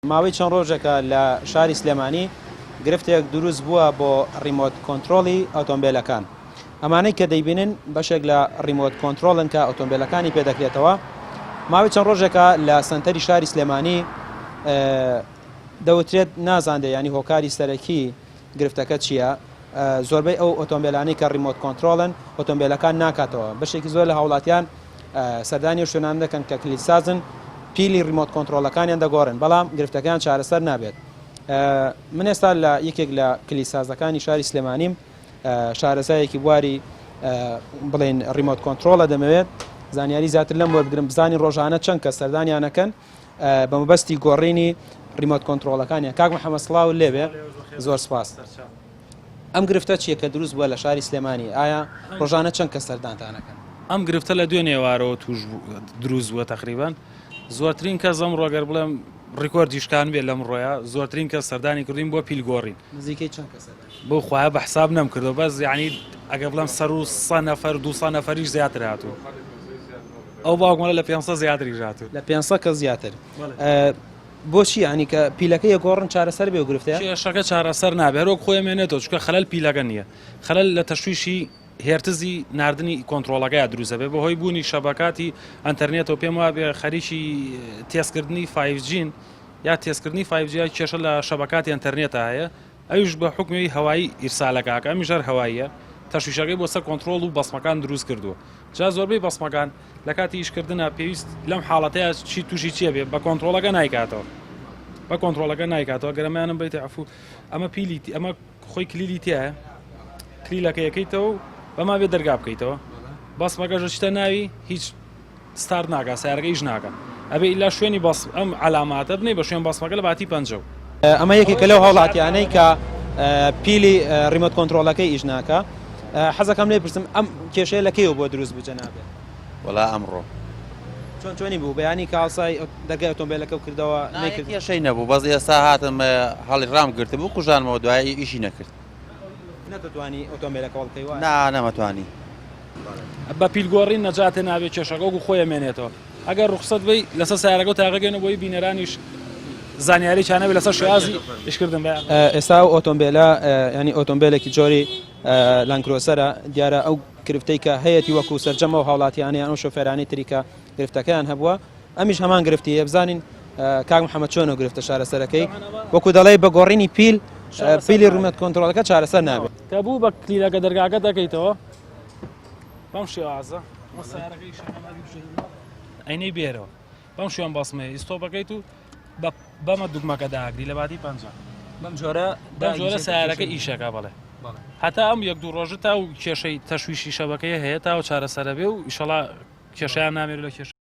ماوەی چەند ڕۆژێکە لە شاری سلێمانی گرفتێک دروست بووە بۆ ریمۆت کۆنتترۆلی ئۆتۆمبیلەکان. ئەمانەی کە دەیبینن بەشێک لە ریمۆت کۆنتترۆلن کە ئۆتۆمبیلەکانی پێدەکرێتەوە. ماوەی چەند ڕۆژێکە لە سنتەری شاری سلێمانی دەوترێت نازاندێ ینی هۆکاری سەرەکی گرفتەکە چییە؟ زۆربەی ئەو ئۆتۆمبیلانی کە ریمۆت کۆنتترۆلن ئۆتۆمبیلەکان ناکاتەوە. بەشێکی زۆر لە هاوڵاتیان سەردانی شوێنان دەکەن کە کلیسازن پیلی ریمۆت کۆنتترۆلەکانیان دەگۆڕن، بەڵام گرفتەکان چارەسەر نابێت. من ئێستا لە یەکێک لە کلیسازەکانی شاری سلێمانیم، شارەزایەکی بواری بڵێن ریمۆت کۆنتترۆلە دەمەوێت زانیاری زیاتر لەم بۆ بگرم بزانین ڕۆژانە چەند کە سەردانیانەکەن بە مەبەستی گۆڕینی ریمۆت کۆنتترۆلەکانیان. کاک محەممەد سڵاو لێبێ، زۆر سپاس. ئەم گرفتە چیە کە دروست بووە لە شاری سلێمانی؟ ئایا ڕۆژانە چەند کە سەردانتانەکەن؟ ئەم گرفتە لە دوێ نێوارەوە توش دروست بووە تقریبان. زۆرترین کەس ئەم ڕۆگەر بڵێم ڕیکۆردیشکان بێت لەم ڕۆیە زۆرترین کەس سەردانی کردین بۆ پیلگۆڕین. نزیکەی چەند کەس بۆ خۆیان بە حساب نەمکردەوە، بەس یعنی ئەگە بڵێم 100 نەفەر 200 نەفەریش زیاتر هاتوو. ئەو باوکمەڵە لە 500 زیاتریش هاتوو، لە 500 کەس زیاتر. بۆچی ینی کە پیلەکەی گۆڕن چارەسەر بێ و گرفتەیە؟ کێشەکە چارەسەر نابێت، هەرۆک خۆی مێنێتەوە، چونکە خەلەل پیلەکە نییە، خەلەل لە تەشویشی هێرتزی نردنی کۆنتترۆلەکەی دروستە بێ بەهۆی بوونی شەبکاتی ئەتەرنێتەوە. پێم وابێ خەریکی تێستکردنی 5G یا تێستکردنی 5G کێشە لە شەبکاتی ئەتەرنێتە هەیە، ئەوش بە حکمی هەوایی ئیرسالەکەکە ئەمیژەر هەواییە تەشویشەکەی بۆ سەر کۆنتترۆل و بەسمەکان دروست کردووە. جا زۆربەی بەسمەکان لە کاتی ئیشکردنە پێویست لەم حاڵەتەیە چی تووشی چیە بێ بە کۆنتترۆلەکە نایکاتەوە، بە کۆنتترۆلەکە نایکاتەوە. گەرەمانم بیت عفو ئەمە پیلی ئەمە خۆی کلیلی تایە، کلیلەکە یەکەیتەوە بەما بێ دەرگا بکەیتەوە، بەسمەکەژە شتە ناوی هیچ ستارت ناکە، سیارەکە هیچ ناکەن، ئەبێ ئیلا شوێنی ئەم علاماتە بنێ بە شوێن بەسمەکە لە باتی پەنجەو. ئەمە یەکێکە لەو هاوڵاتیانەی کە پیلی ریمۆت کۆنتترۆلەکەی ئیش ناکە. حەزەکەم لێ پرسم ئەم کێشەیە لەکەیەوە بۆ دروست بوو جەنابێ؟ وەڵا ئەمڕۆ چۆنی بوو؟ بەیانی کاڵسای دەرگای ئۆتۆمبیلەکە کردەوە نەکرد، کێشەی نەبوو، بەس ئێستا هاتم هەڵی ڕام گرتە بوو قوژانمەوە، دوایی ئیشی نەکرد. نەتوانی ئۆتۆمبیلەکە هەڵکەی وایە؟ نەمەتوانی. بە پیلگۆڕین نەجاتێ نابێت، کێشەکە و خۆی مێنێتەوە. ئەگەر ڕوخسەت بی لەسەر سیارەکە و تاقەگەنە بۆی بینەرانیش زانیاری چانەوێت لەسەر شێوازی ئیشکردن. ئێستا ئۆتۆمبیلە ینی ئۆتۆمبیلێکی جۆری لانکرۆسەرە، دیارە ئەو گرفتەی کە هەیەی وەکو سەرجەمە و هاوڵاتیانیان و شۆفێرانی تریکە گرفتەکەیان هەبووە، ئەمیش هەمان گرفتیە. بزانین کاک محەممەد چۆن و گرفتە چارەسەرەکەی وەکو دەڵێ بە گۆڕینی پیلی ڕومەت کۆنتترۆلەکە چارەسەر نابێت. کە بوو بە کلیلەکە دەرگاکە دەکەیتەوە بەم شێوازە ئەینەی بێرەوە بەم شوێن بەسمەیە ئیستۆپەکەیت و بەمە دوگمەکە داگری لە باتی پەنجە. بەم جۆرە سیارەکە ئیشەکە بڵێ هەتا ئەم یەک دوو ڕۆژە تا و کێشەی تەشویشی شەبەکەی هەیە تا و چارەسەرە بێ و ئیشەڵا کێشەیان نامێت لە کێشە